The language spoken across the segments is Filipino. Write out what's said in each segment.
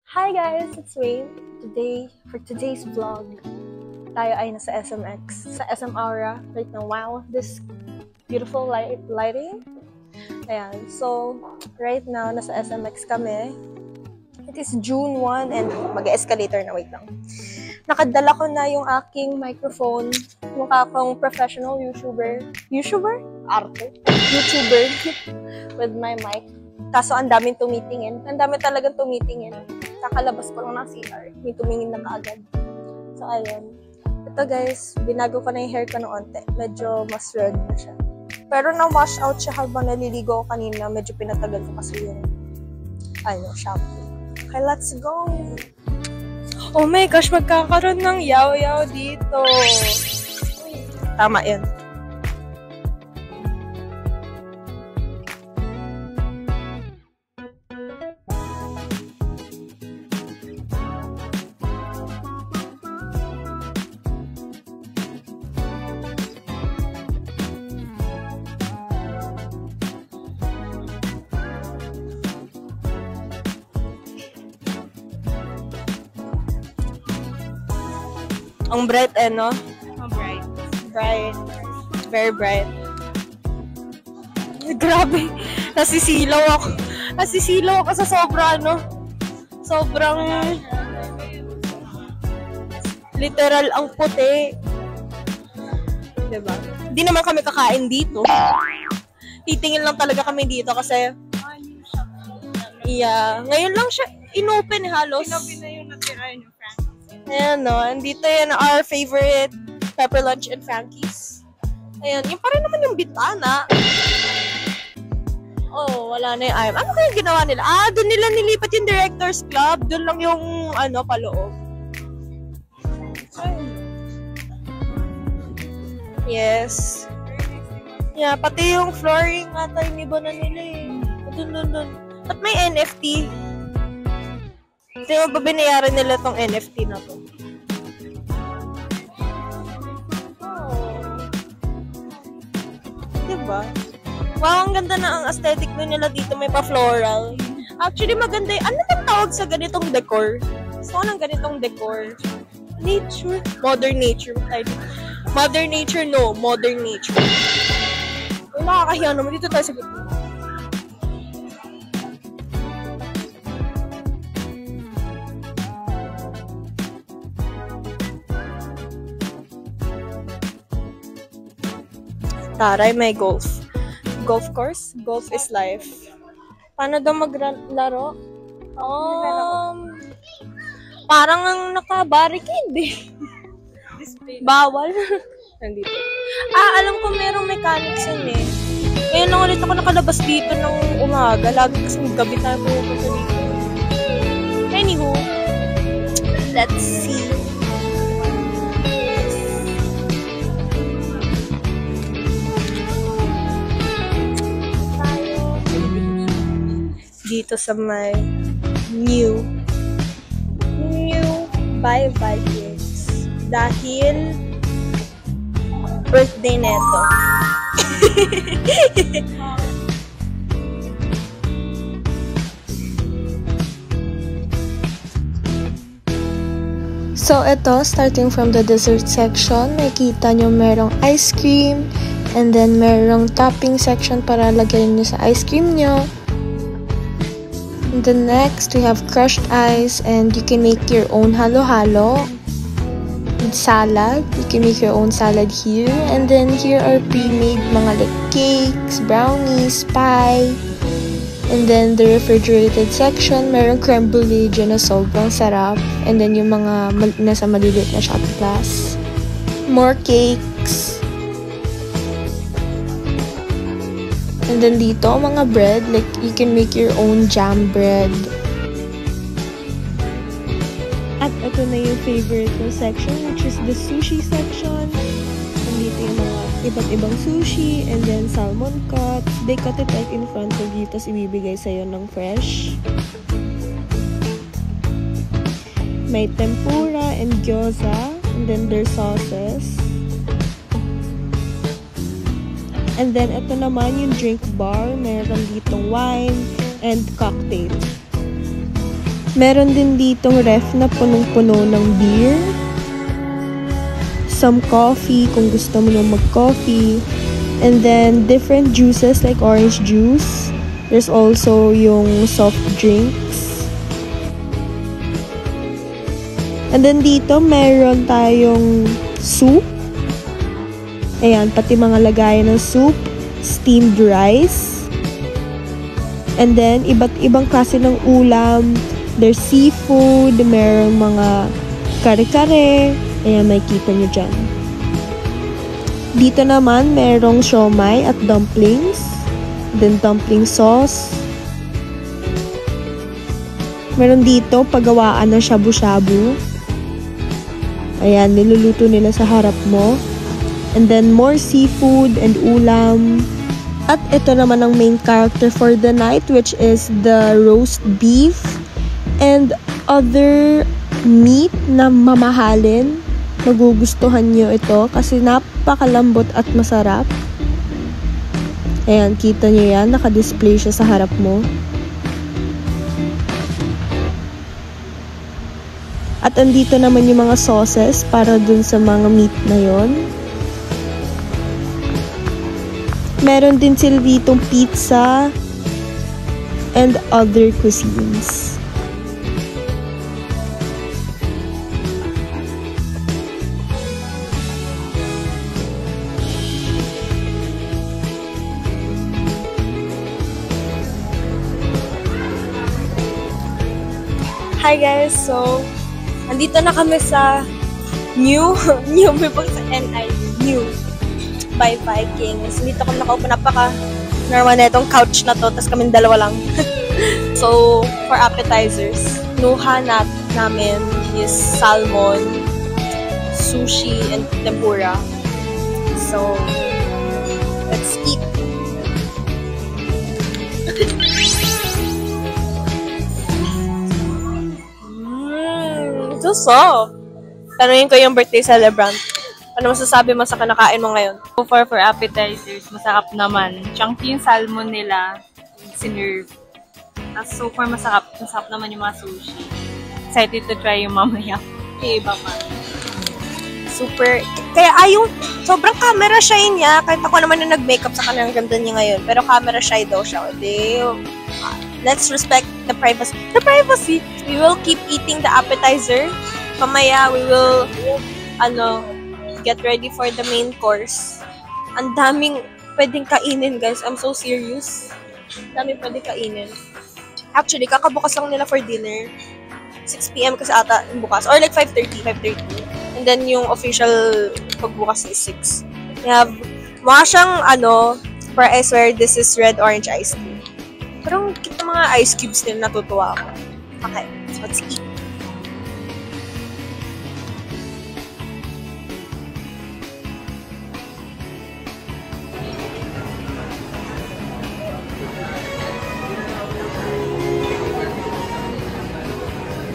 Hi guys, it's Wayne. For today's vlog, tayo ay nasa SMX, sa SM Aura right now. Wow, this beautiful lighting. Ayan, so right now nasa SMX kami. It is June 1 and mag-escalator na, wait lang. Nakadala ko na yung aking microphone, mukha akong professional YouTuber? Arte? YouTuber with my mic. Kaso ang daming tumitingin. Ang dami talagang tumitingin. Kakalabas ko lang ng CR. May tumingin na kaagad. So, ayun. Ito guys, binago ko na yung hair ko ng onte. Medyo mas red na siya. Pero na-wash out siya habang naliligo ko kanina. Medyo pinatagal ko kasi yung shampoo. Okay, let's go! Oh my gosh, magkakaroon ng yaw-yaw dito. Tama yun. Ang bright no? Bright. Bright. Very bright. Grabe. Nasisilaw ako. Nasisilaw ako sa sobra, no? Sobrang literal ang puti. Diba? Hindi naman kami kakain dito. Titingin lang talaga kami dito kasi ngayon lang siya inopen halos. Sinabi na yung natira yung Frank. Ayan, no? Andito yan, our favorite pepper lunch and Frankies. Ayan, yung pa rin naman yung bitana. Oh, wala na yung IM. Ano kaya ginawa nila? Doon nila nilipat yung Directors Club. Doon lang yung, paloob. Yes. Yeah, pati yung flooring ata yung iba na nila eh. Doon. At may NFT. Hindi mo ba binayaran nila tong NFT na to? Oh. Diba? Wow, ang ganda na ang aesthetic nila dito. May pa-floral. Actually, maganda yung... Ano bang tawag sa ganitong decor? Gusto ko ng ganitong decor. Nature? Modern nature. Modern nature, no. Modern nature. Uy, nakakahiya naman. Dito tayo sa gitna. Taray, may golf. Golf course? Golf is life. Paano daw maglaro? Parang ang naka-barricade eh. Bawal. Nandito. Alam ko merong mechanics yun eh. Ngayon lang ulit ako nakalabas dito ng umaga. Lagi kasi gabi tayo pupunta dito. Anywho, let's see. Dito sa may new Bye Kids dahil birthday neto. So ito, starting from the dessert section, makikita nyo merong ice cream and then merong topping section para lagyan nyo sa ice cream nyo. And then next, we have crushed ice and you can make your own halo-halo. With salad, you can make your own salad here. And then here are pre-made mga like cakes, brownies, pie. And then the refrigerated section, merong creme brulee dyan na sobrang sarap. And then yung mga nasa maliliit na shot glass. More cakes. And then dito, mga bread, like you can make your own jam bread. At ito na yung favorite ko section, which is the sushi section. And dito yung mga iba't ibang sushi, and then salmon cuts. They cut it right in front of you, tapos ibibigay sa'yo ng fresh. May tempura and gyoza, and then their sauces. And then, ito naman yung drink bar. Meron ditong wine and cocktail. Meron din ditong ref na punong-puno ng beer. Some coffee kung gusto mo nang mag-coffee. And then different juices like orange juice. There's also yung soft drinks. And then dito meron tayong soup. Ayan, pati mga lagayan ng soup, steamed rice. And then iba't ibang klase ng ulam. There's seafood, merong mga kare-kare. Ayan, makikita nyo dyan. Dito naman, merong siomai at dumplings. Then, dumpling sauce. Meron dito, pagawaan ng shabu-shabu. Ayan, niluluto nila sa harap mo. And then, more seafood and ulam. At ito naman ang main character for the night, which is the roast beef. And other meat na mamahalin. Magugustuhan nyo ito kasi napakalambot at masarap. Ayan, kita nyo yan. Naka-display siya sa harap mo. At andito naman yung mga sauces para dun sa mga meat na yon. Meron din sila ditong pizza and other cuisines. Hi guys! So, andito na kami sa new before sa NI, new by Vikings. Dito kami nakaupo, napaka-normal na itong couch na to, tapos kami dalawa lang. So, for appetizers, nuha namin is salmon, sushi, and tempura. So, let's eat! So soft. Tanungin ko yung birthday celebrant. Ano masasabi mo sa kinakain mo ngayon? So far for appetizers, masarap naman. Chunky yung salmon nila, sinerve. Tapos so far masarap naman yung mga sushi. Excited to try yung mamaya. Iba pa. Super. Kaya sobrang camera shy niya. Kahit ako naman na nag-makeup sa kanya, ang ganda niya ngayon. Pero camera shy daw siya. Let's respect the privacy. The privacy! We will keep eating the appetizer. Mamaya, we will, get ready for the main course. Ang daming pwedeng kainin, guys. I'm so serious. Ang daming pwedeng kainin. Actually, kakabukas lang nila for dinner. 6 p.m. kasi ata bukas. Or like 5:30. And then yung official pagbukas is 6. We have, mukha siyang, where I swear this is red orange ice cream. Parang kita mga ice cubes nila, natutuwa ako. Okay, so let's eat.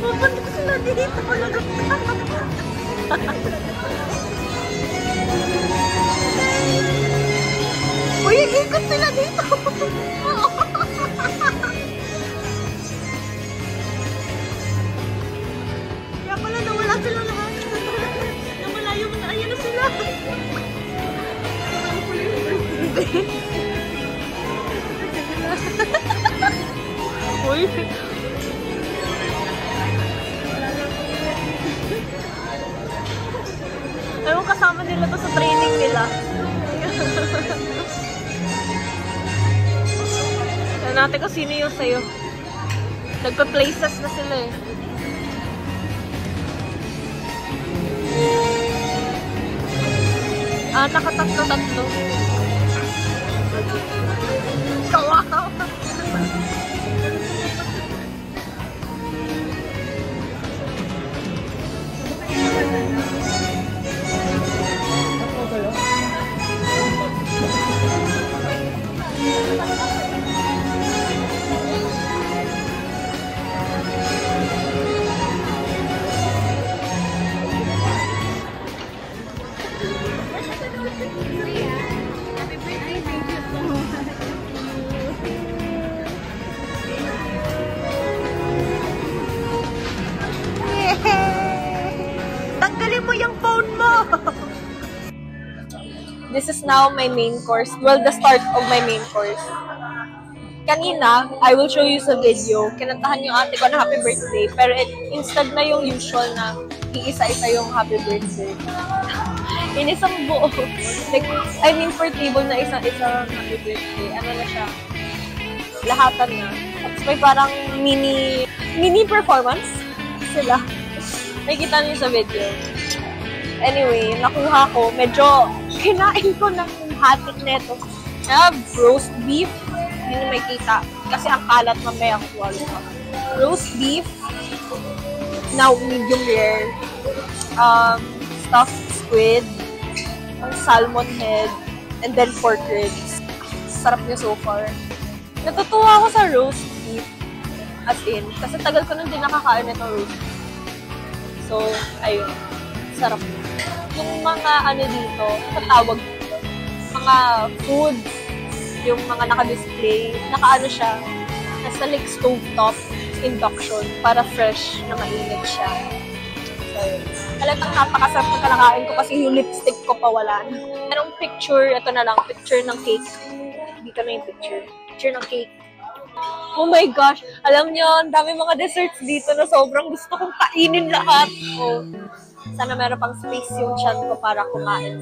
Pupunta ko sila dito. Uy, ikot sila dito. Kaya pala nawala sila lahat. Nawalayo mo na. Ayan na sila. Uy. Ewan, kasama nila to sa training nila. Tignan natin kung sino yung sayo. Nagpa-places na sila eh. Nakatatlo-tatlo. Kawawa. this is now my main course. Well, the start of my main course. Kanina, I will show you sa video, kinantahan yung ate ko na happy birthday, pero instead na yung usual na iisa-isa yung happy birthday. In isang buo. Like, I mean, for table na isa-isa happy birthday. Ano na siya? Lahatan na. Tapos may parang mini performance sila. Nakikita niyo sa video. Anyway, nakuha ko. Medyo kinain ko ng hatik neto. Roast beef. Hindi na may kita. Kasi ang kalat mamaya ang swallow ko. Roast beef. Now, medium rare. Stuffed squid. Salmon head. And then pork ribs. Sarap niya so far. Natutuwa ako sa roast beef. As in. Kasi tagal ko nang din nakakain itong roast beef. So, ayun. Sarap niya. Yung mga ano dito, katawag dito. Mga foods. Yung mga naka-display, naka-ano siya, nasa like stovetop induction para fresh na mainit siya. So, halatang napakasarap na kalakain ko kasi yung lipstick ko pa wala na. Anong picture? Ito na lang, picture ng cake. Dito na yung picture. Picture ng cake. Oh my gosh! Alam niyo, ang dami mga desserts dito na sobrang gusto kong kainin lahat. Oh, sana meron pang space yung chan ko para kumain.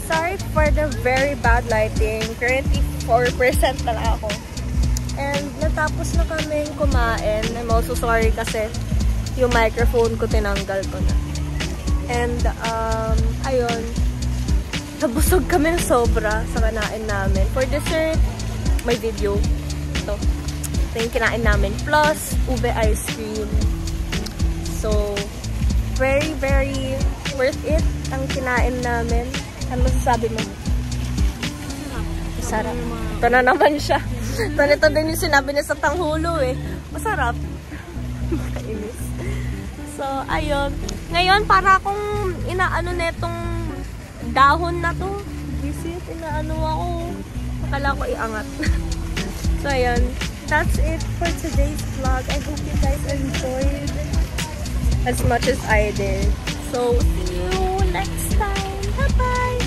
Sorry for the very bad lighting. Currently, 4% na lang ako. And natapos na kaming kumain. I'm also sorry kasi yung microphone ko tinanggal ko na. And, ayun. Nabusog kami ng sobra sa kanain namin. For dessert, may video. Ito yung kinain namin. Plus, ube ice cream. So, very, very worth it ang kinain namin. Ano masasabi mo? Masarap. Ito na naman siya. Ito din yung sinabi niya sa tanghulo eh. Masarap. Makainis. So, ayun. Ngayon, para akong inaano netong dahon na to. Visit, inaano ako. Akala ko iangat. So, ayun. That's it for today's vlog. I hope you guys enjoyed as much as I did. So, see you next time. Bye-bye!